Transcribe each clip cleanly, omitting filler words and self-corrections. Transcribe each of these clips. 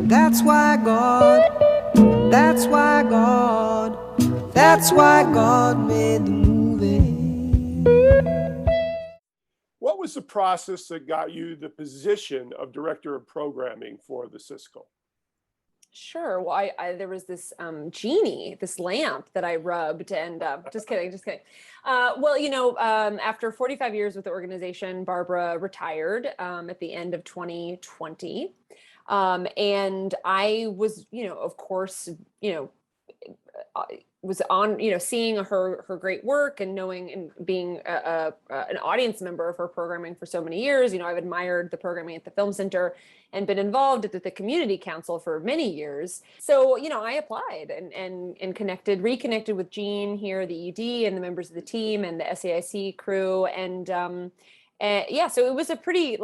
That's why God, that's why God, that's why God made the movie. What was the process that got you the position of director of programming for the Siskel? Sure. Well, there was this genie, this lamp that I rubbed, and just kidding, just kidding. Well, after 45 years with the organization, Barbara retired at the end of 2020, and I was, of course, was on, seeing her great work and knowing and being an audience member of her programming for so many years. I've admired the programming at the Film Center and been involved at the community council for many years. So, I applied and reconnected with Gene here, the ED, and the members of the team and the SAIC crew. And yeah, so it was a pretty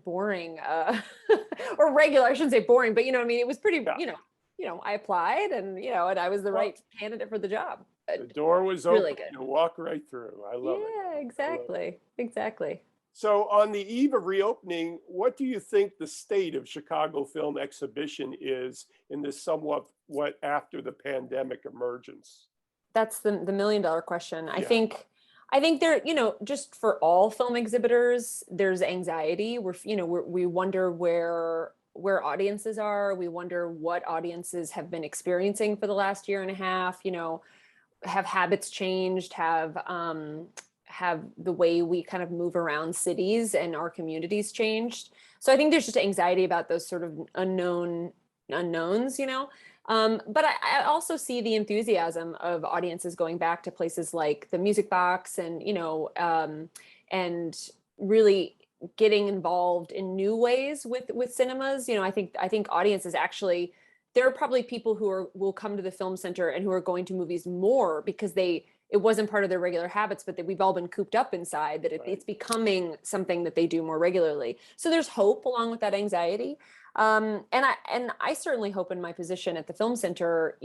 boring or regular, I shouldn't say boring, but it was pretty, I applied and, and I was the right candidate for the job. The door was open, really good. You walk right through. I love it. Yeah, exactly. Exactly. So on the eve of reopening, what do you think the state of Chicago film exhibition is in this somewhat after the pandemic emergence? That's the $1 million question. Yeah. I think there, just for all film exhibitors, there's anxiety. We wonder where audiences are. We wonder what audiences have been experiencing for the last year and a half. Have habits changed? Have the way we kind of move around cities and our communities changed? So I think there's just anxiety about those sort of unknowns. But I also see the enthusiasm of audiences going back to places like the Music Box and and really getting involved in new ways with cinemas. I think audiences actually, there are probably people who will come to the Film Center and who are going to movies more because it wasn't part of their regular habits, but that we've all been cooped up inside, that it's becoming something that they do more regularly. So there's hope along with that anxiety. And I certainly hope in my position at the Film Center,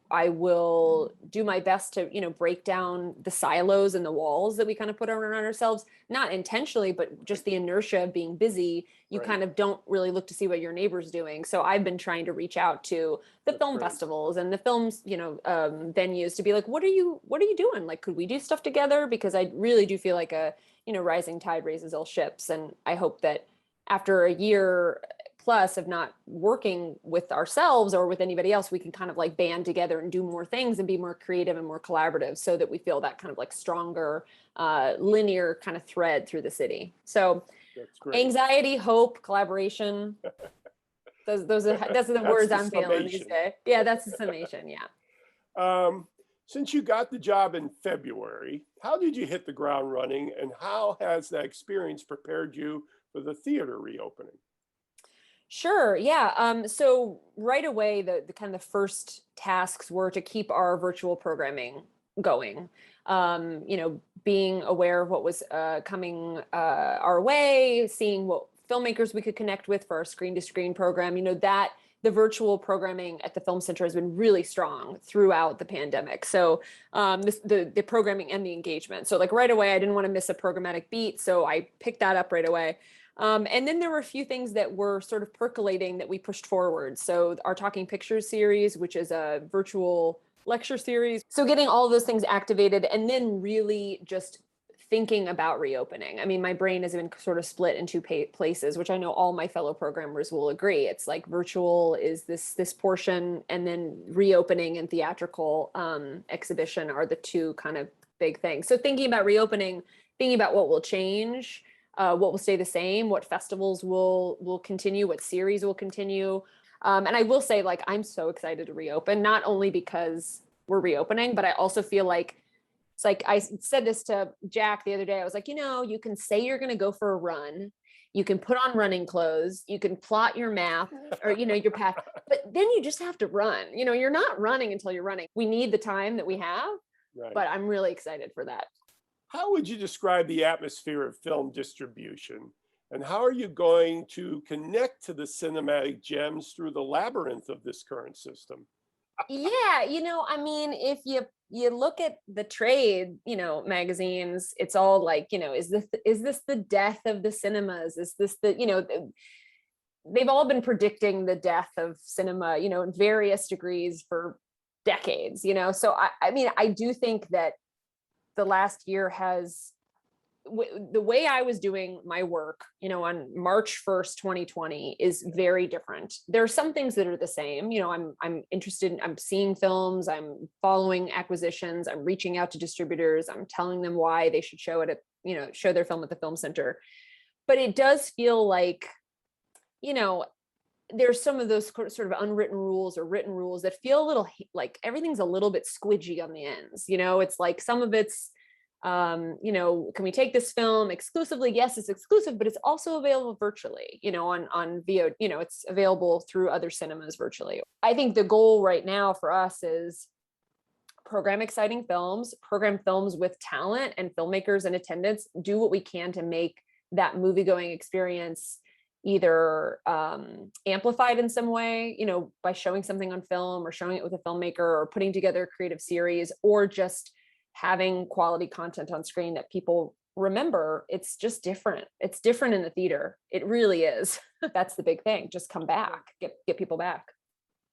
I will do my best to, break down the silos and the walls that we kind of put around ourselves, not intentionally, but just the inertia of being busy. You kind of don't really look to see what your neighbor's doing. So I've been trying to reach out to the film festivals and the films, venues to be like, what are you doing? Like, could we do stuff together? Because I really do feel like a rising tide raises all ships. And I hope that after a year plus of not working with ourselves or with anybody else, we can kind of like band together and do more things and be more creative and more collaborative so that we feel that kind of like stronger, linear kind of thread through the city. So anxiety, hope, collaboration, those are the words I'm feeling these days. Yeah, that's the summation, yeah. Since you got the job in February, how did you hit the ground running and how has that experience prepared you for the theater reopening? Sure. Yeah. So right away, the kind of the first tasks were to keep our virtual programming going. Being aware of what was coming our way, seeing what filmmakers we could connect with for our screen-to-screen program. That the virtual programming at the Film Center has been really strong throughout the pandemic. So the programming and the engagement. So like right away, I didn't want to miss a programmatic beat, so I picked that up right away. And then there were a few things that were sort of percolating that we pushed forward. So our Talking Pictures series, which is a virtual lecture series. So getting all of those things activated and then really just thinking about reopening. I mean, my brain has been sort of split into places, which I know all my fellow programmers will agree. It's like virtual is this portion, and then reopening and theatrical exhibition are the two kind of big things. So thinking about reopening, thinking about what will change, what will stay the same, what festivals will continue, what series will continue. And I will say, like, I'm so excited to reopen, not only because we're reopening, but I also feel like, it's like I said this to Jack the other day. I was like, you can say you're going to go for a run. You can put on running clothes. You can plot your map or, your path, but then you just have to run. You're not running until you're running. We need the time that we have, but I'm really excited for that. How would you describe the atmosphere of film distribution? And how are you going to connect to the cinematic gems through the labyrinth of this current system? Yeah, I mean, if you look at the trade, magazines, it's all like, is this the death of the cinemas? Is this they've all been predicting the death of cinema, you know, in various degrees for decades, you know. So I mean, I do think that the last year has, the way I was doing my work, you know, on March 1st, 2020 is very different. There are some things that are the same. You know, I'm interested in, I'm seeing films, I'm following acquisitions, I'm reaching out to distributors, I'm telling them why they should show it at, you know, show their film at the film center. But it does feel like, you know, there's some of those sort of unwritten rules or written rules that feel a little like everything's a little bit squidgy on the ends. You know, it's like some of it's, you know, can we take this film exclusively? Yes, it's exclusive, but it's also available virtually, you know, on VOD, you know, it's available through other cinemas virtually. I think the goal right now for us is program exciting films, program films with talent and filmmakers in attendance, do what we can to make that movie-going experience either amplified in some way, you know, by showing something on film or showing it with a filmmaker or putting together a creative series, or just having quality content on screen that people remember. It's just different. It's different in the theater. It really is. That's the big thing. Just come back, get people back.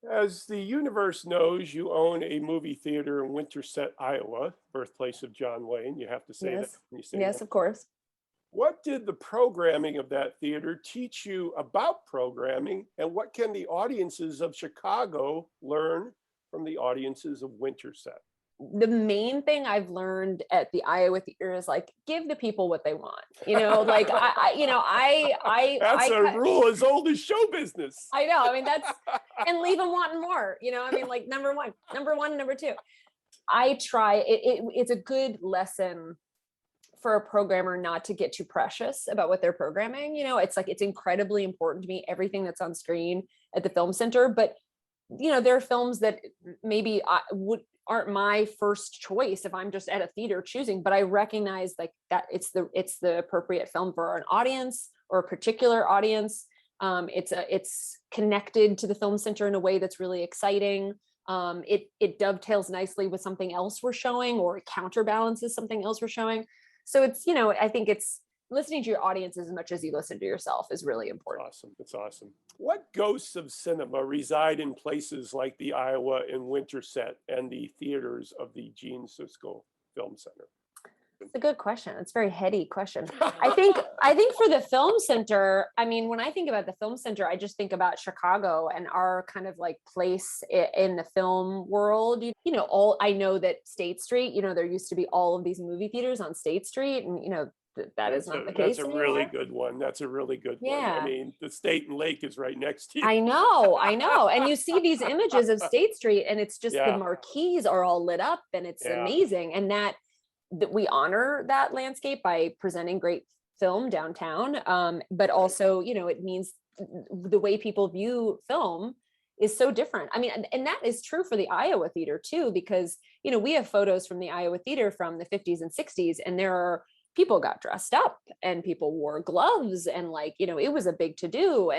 As the universe knows, you own a movie theater in Winterset, Iowa, birthplace of John Wayne. You have to say that when you say yes, that. Of course. What did the programming of that theater teach you about programming, and what can the audiences of Chicago learn from the audiences of Winterset? The main thing I've learned at the Iowa Theater is like, give the people what they want, you know, like that's a rule as old as show business. I know. I mean, and leave them wanting more, you know, I mean, like number one, number two. I try it's a good lesson for a programmer not to get too precious about what they're programming. You know, it's like, it's incredibly important to me, everything that's on screen at the film center, but you know, there are films that maybe aren't my first choice if I'm just at a theater choosing, but I recognize like that it's the appropriate film for an audience or a particular audience. It's connected to the film center in a way that's really exciting. It dovetails nicely with something else we're showing, or it counterbalances something else we're showing. So it's, you know, I think it's listening to your audience as much as you listen to yourself is really important. It's awesome. What ghosts of cinema reside in places like the Iowa and Winterset and the theaters of the Gene Siskel Film Center? It's a good question. It's a very heady question. I think for the film center, I mean, when I think about the film center, I just think about Chicago and our kind of like place in the film world. You know, I know that State Street, you know, there used to be all of these movie theaters on State Street, and you know, that is not the case anymore. Really good one. That's a really good one. I mean, the State and Lake is right next to you. I know. And you see these images of State Street, and it's just the marquees are all lit up, and it's amazing. And that we honor that landscape by presenting great film downtown. But also, you know, it means the way people view film is so different. I mean, and that is true for the Iowa Theater too, because, you know, we have photos from the Iowa Theater from the 50s and 60s, and there are people got dressed up and people wore gloves, and like, you know, it was a big to do.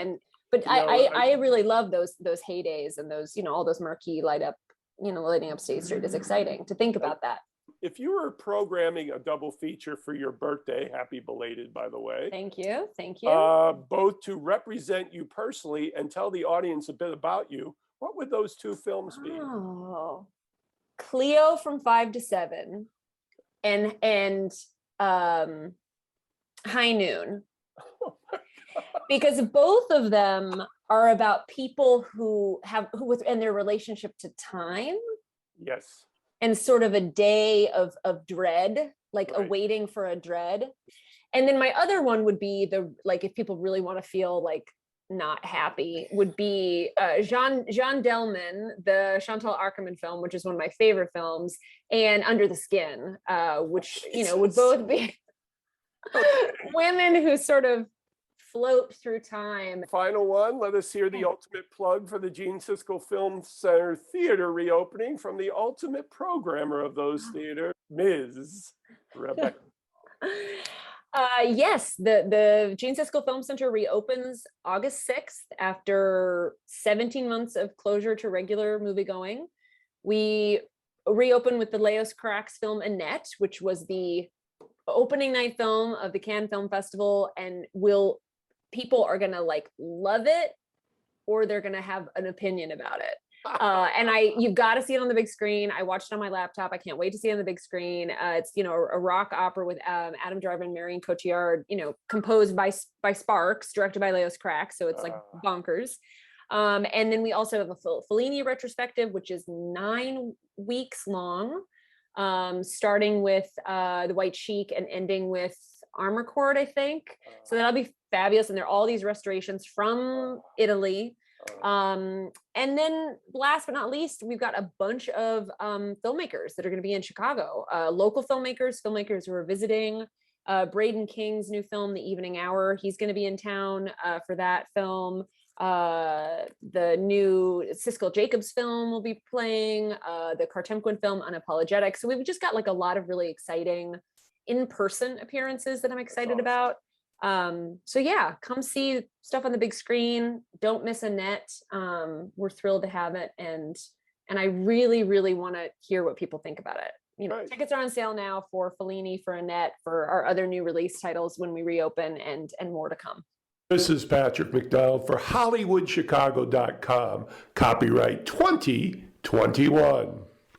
But I really love those heydays, and those, you know, all those marquee lighting up State Street is exciting to think about that. If you were programming a double feature for your birthday, happy belated, by the way. Thank you. Both to represent you personally and tell the audience a bit about you, what would those two films be? Oh, Cleo from 5 to 7 and High Noon. Because both of them are about people who and their relationship to time. Yes. And sort of a day of dread, like awaiting for a dread. And then my other one would be if people really want to feel like not happy, would be Jean Delman, the Chantal Akerman film, which is one of my favorite films, and Under the Skin, which, you know, would both be women who sort of float through time. Final one, let us hear the ultimate plug for the Gene Siskel Film Center theater reopening from the ultimate programmer of those theaters, Ms. Rebecca. Yes, the Gene Siskel Film Center reopens August 6th after 17 months of closure to regular moviegoing. We reopen with the Leos Carax film Annette, which was the opening night film of the Cannes Film Festival, and will people are gonna like love it, or they're gonna have an opinion about it. And you've got to see it on the big screen. I watched it on my laptop. I can't wait to see it on the big screen. It's, you know, a rock opera with Adam Driver and Marion Cotillard, you know, composed by Sparks, directed by Leos Crack. So it's like bonkers. And then we also have a Fellini retrospective, which is 9 weeks long, starting with The White Sheik and ending with Armorcord, I think. So that'll be fabulous. And there are all these restorations from Italy. And then last but not least, we've got a bunch of filmmakers that are going to be in Chicago, local filmmakers who are visiting. Braden King's new film, The Evening Hour, he's going to be in town for that film. The new Siskel Jacobs film will be playing, the Kartemquin film Unapologetic. So we've just got like a lot of really exciting in-person appearances that I'm excited about. So yeah, come see stuff on the big screen. Don't miss Annette. We're thrilled to have it, and I really, really want to hear what people think about it. You know, tickets are on sale now for Fellini, for Annette, for our other new release titles when we reopen, and more to come. This is Patrick McDonald for HollywoodChicago.com. Copyright 2021.